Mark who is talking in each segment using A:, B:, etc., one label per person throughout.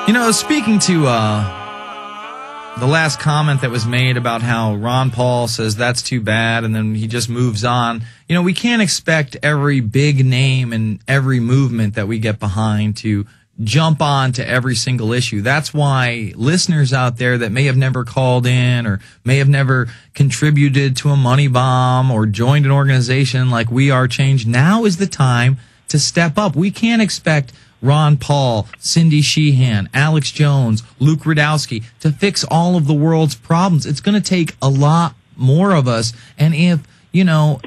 A: You know, speaking to the last comment that was made about how Ron Paul says that's too bad and then he just moves on, you know, we can't expect every big name and every movement that we get behind to jump on to every single issue. That's why listeners out there that may have never called in or may have never contributed to a money bomb or joined an organization like We Are Change, now is the time to step up. We can't expect Ron Paul, Cindy Sheehan, Alex Jones, Luke Rudowski to fix all of the world's problems. It's going to take a lot more of us. And if, you know,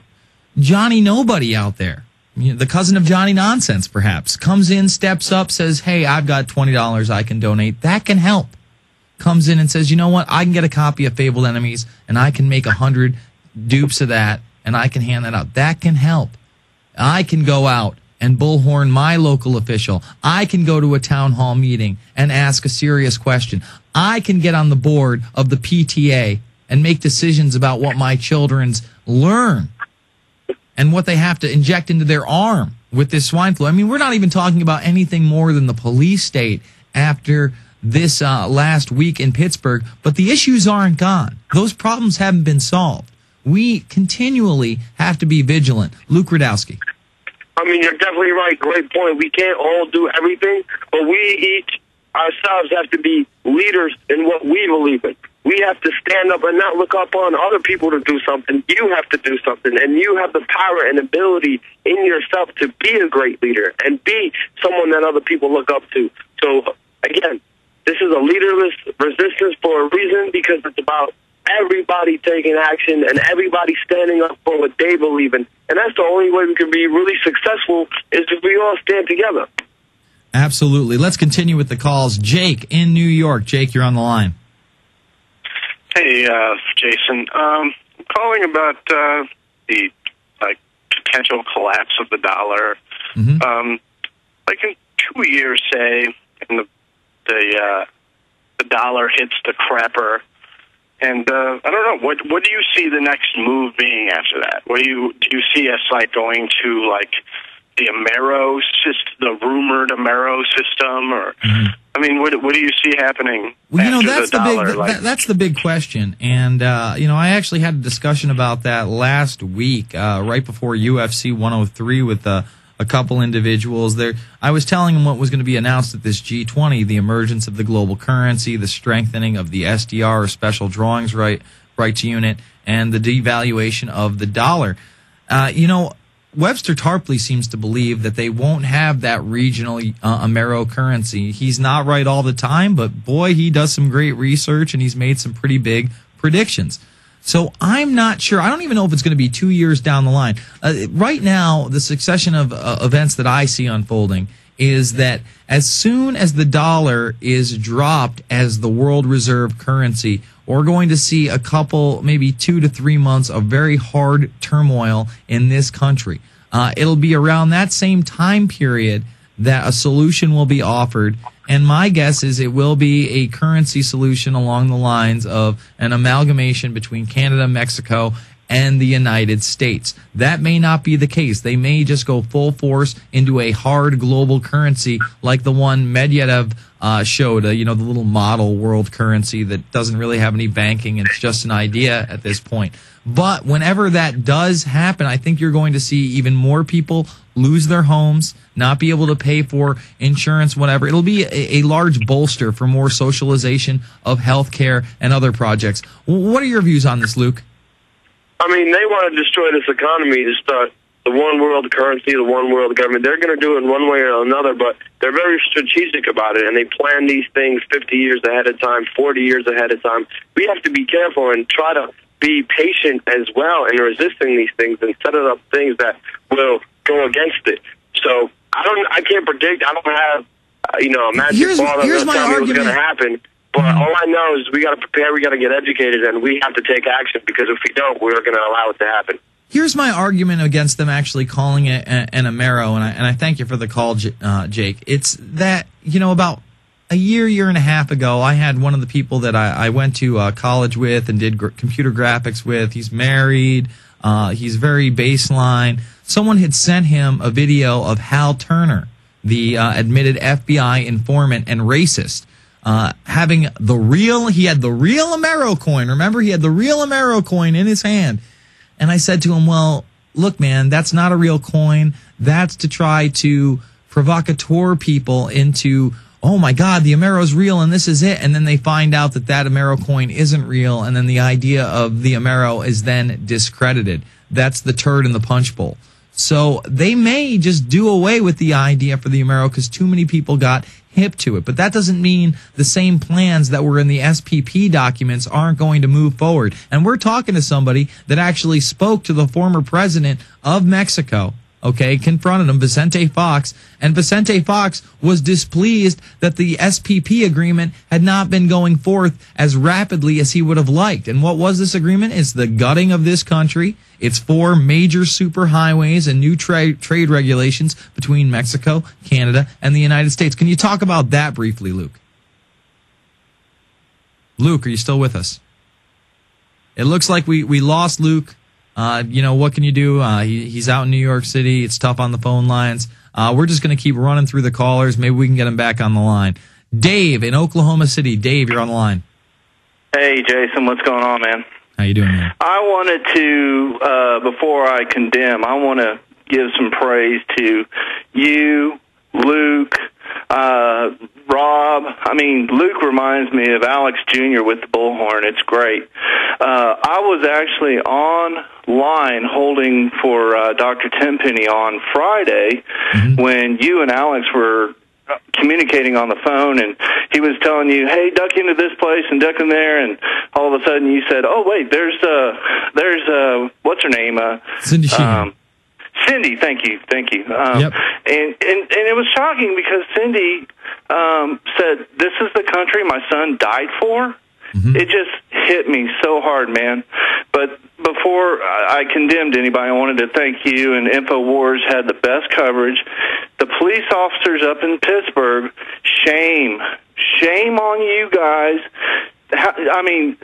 A: Johnny Nobody out there, you know, the cousin of Johnny Nonsense perhaps, comes in, steps up, says, hey, I've got $20 I can donate, that can help. Comes in and says, you know what, I can get a copy of Fabled Enemies and I can make 100 dupes of that and I can hand that out. That can help. I can go out and bullhorn my local official. I can go to a town hall meeting and ask a serious question. I can get on the board of the PTA and make decisions about what my children's learn and what they have to inject into their arm with this swine flu. I mean, we're not even talking about anything more than the police state after this last week in Pittsburgh, but the issues aren't gone. Those problems haven't been solved. We continually have to be vigilant. Luke Rudowski.
B: I mean, you're definitely right. Great point. We can't all do everything, but we each ourselves have to be leaders in what we believe in. We have to stand up and not look up on other people to do something. You have to do something, and you have the power and ability in yourself to be a great leader and be someone that other people look up to. So, again, this is a leaderless resistance for a reason, because it's about everybody taking action and everybody standing up for what they believe in. And that's the only way we can be really successful, is if we all stand together.
A: Absolutely. Let's continue with the calls. Jake in New York. Jake, you're on the line.
C: Hey, Jason. I'm calling about the potential collapse of the dollar. Mm-hmm. In 2 years, say, and the dollar hits the crapper. And I don't know, what do you see the next move being after that? Do you see us going to the Amero system, the rumored Amero system, or I mean, what do you see happening?
A: Well, you know,
C: after
A: that's
C: the dollar?
A: That's the big question, and you know, I actually had a discussion about that last week, right before UFC 103 with a couple individuals there. I was telling them what was going to be announced at this G20, the emergence of the global currency, the strengthening of the SDR, or special drawings rights unit, and the devaluation of the dollar. You know, Webster Tarpley seems to believe that they won't have that regional Amero currency. He's not right all the time, but boy, he does some great research and he's made some pretty big predictions. So I'm not sure. I don't even know if it's going to be 2 years down the line. Right now, the succession of events that I see unfolding is that as soon as the dollar is dropped as the world reserve currency, we're going to see a couple, maybe 2 to 3 months of very hard turmoil in this country. It'll be around that same time period that a solution will be offered. And my guess is it will be a currency solution along the lines of an amalgamation between Canada, Mexico, and the United States. That may not be the case. They may just go full force into a hard global currency like the one Medvedev showed, the little model world currency that doesn't really have any banking and it's just an idea at this point. But whenever that does happen, I think you're going to see even more people lose their homes, not be able to pay for insurance, whatever. It'll be a large bolster for more socialization of healthcare and other projects. What are your views on this, Luke?
B: I mean, they want to destroy this economy to start the one world currency, the one world government. They're going to do it in one way or another, but they're very strategic about it, and they plan these things 50 years ahead of time, 40 years ahead of time. We have to be careful and try to be patient as well in resisting these things and setting up things that will go against it. So I can't predict. I don't have a magic ball that's going to tell me what's going to happen. But all I know is we got to prepare, we got to get educated, and we have to take action, because if we don't, we're going to allow it to happen.
A: Here's my argument against them actually calling it an Amero, and I thank you for the call, Jake. It's that, about a year and a half ago, I had one of the people that I went to college with and did computer graphics with. He's married. He's very baseline. Someone had sent him a video of Hal Turner, the admitted FBI informant and racist, he had the real Amero coin. Remember, he had the real Amero coin in his hand. And I said to him, well, look, man, that's not a real coin. That's to try to provocateur people into, oh my God, the Amero's real and this is it. And then they find out that Amero coin isn't real. And then the idea of the Amero is then discredited. That's the turd in the punch bowl. So they may just do away with the idea for the Amero because too many people got hip to it. But that doesn't mean the same plans that were in the SPP documents aren't going to move forward. And we're talking to somebody that actually spoke to the former president of Mexico, okay, confronted him, Vicente Fox, and Vicente Fox was displeased that the SPP agreement had not been going forth as rapidly as he would have liked. And what was this agreement? It's the gutting of this country. It's 4 major superhighways and new trade regulations between Mexico, Canada, and the United States. Can you talk about that briefly, Luke? Luke, are you still with us? It looks like we lost Luke. What can you do? He's out in New York City. It's tough on the phone lines. We're just going to keep running through the callers. Maybe we can get him back on the line. Dave in Oklahoma City. Dave, you're on the line.
D: Hey, Jason. What's going on, man?
A: How you doing, man?
D: I wanted to, before I condemn, I want to give some praise to you, Luke, Rob. I mean, Luke reminds me of Alex Jr. with the bullhorn. It's great. I was actually online holding for Dr. Tenpenny on Friday when you and Alex were communicating on the phone, and he was telling you, hey, duck into this place and duck in there, and all of a sudden you said, oh, wait, there's what's her name?
A: Cindy Sheehan.
D: Cindy, thank you.
A: Yep.
D: And it was shocking because Cindy said, this is the country my son died for. It just hit me so hard, man. But before I condemned anybody, I wanted to thank you, and Infowars had the best coverage. The police officers up in Pittsburgh, shame on you guys. I mean,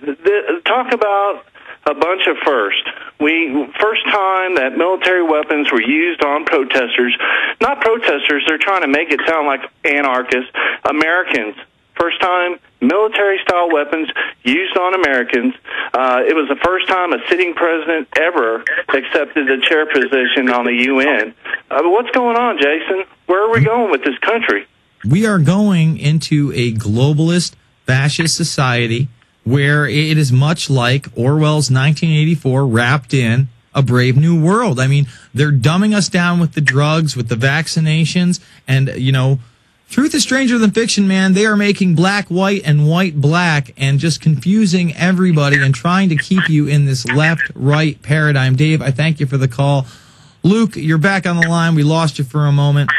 D: talk about a bunch of firsts. First time that military weapons were used on protesters. Not protesters, they're trying to make it sound like anarchists. Americans. First time military-style weapons used on Americans. It was the first time a sitting president ever accepted the chair position on the UN. What's going on, Jason? Where are we going with this country?
A: We are going into a globalist, fascist society where it is much like Orwell's 1984 wrapped in A Brave New World. I mean, they're dumbing us down with the drugs, with the vaccinations, and, truth is stranger than fiction, man. They are making black white and white black and just confusing everybody and trying to keep you in this left-right paradigm. Dave, I thank you for the call. Luke, you're back on the line. We lost you for a moment.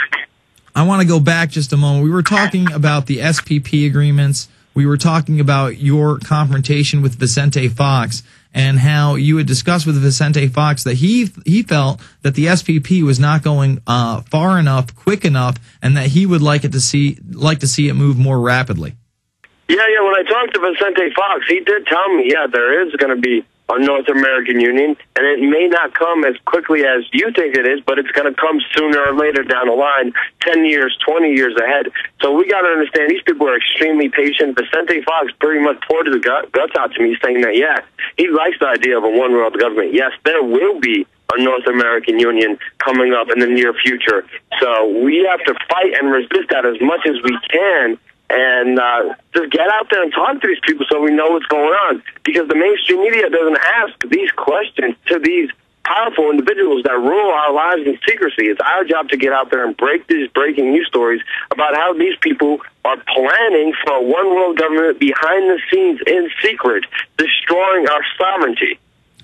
A: I want to go back just a moment. We were talking about the SPP agreements. We were talking about your confrontation with Vicente Fox and how you had discussed with Vicente Fox that he felt that the SPP was not going far enough, quick enough, and that he would like to see it move more rapidly.
B: Yeah. When I talked to Vicente Fox, he did tell me, there is going to be a North American Union, and it may not come as quickly as you think it is, but it's going to come sooner or later down the line, 10 years, 20 years ahead. So we got to understand these people are extremely patient. Vicente Fox pretty much poured his guts out to me saying that, he likes the idea of a one-world government. Yes, there will be a North American Union coming up in the near future. So we have to fight and resist that as much as we can. And just get out there and talk to these people so we know what's going on. Because the mainstream media doesn't ask these questions to these powerful individuals that rule our lives in secrecy. It's our job to get out there and break these breaking news stories about how these people are planning for a one-world government behind the scenes in secret, destroying our sovereignty.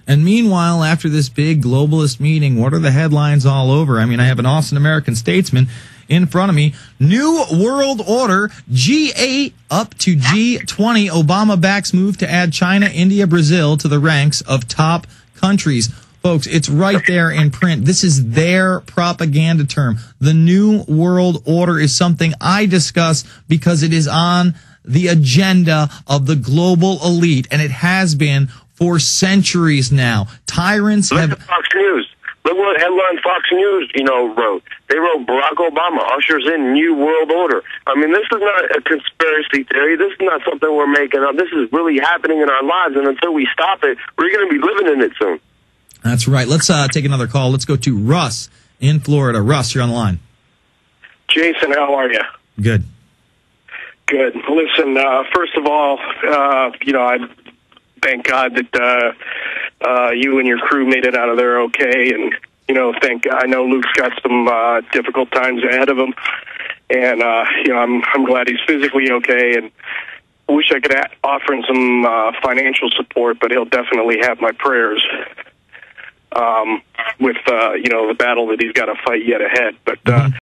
A: And meanwhile, after this big globalist meeting, what are the headlines all over? I mean, I have an Austin American Statesman in front of me. New World Order, G8 up to G20. Obama backs move to add China, India, Brazil to the ranks of top countries. Folks, it's right there in print. This is their propaganda term. The New World Order is something I discuss because it is on the agenda of the global elite, and it has been for centuries now. Tyrants have...
B: Fox News. Look what headline Fox News, wrote. They wrote Barack Obama ushers in new world order. I mean, this is not a conspiracy theory. This is not something we're making up. This is really happening in our lives, and until we stop it, we're going to be living in it soon.
A: That's right. Let's take another call. Let's go to Russ in Florida. Russ, you're on the line.
C: Jason, how are you?
A: Good.
C: Good. Listen, first of all, I thank God that you and your crew made it out of there okay, and I know Luke's got some difficult times ahead of him, and I'm glad he's physically okay, and I wish I could offer him some financial support, but he'll definitely have my prayers with the battle that he's got to fight yet ahead. But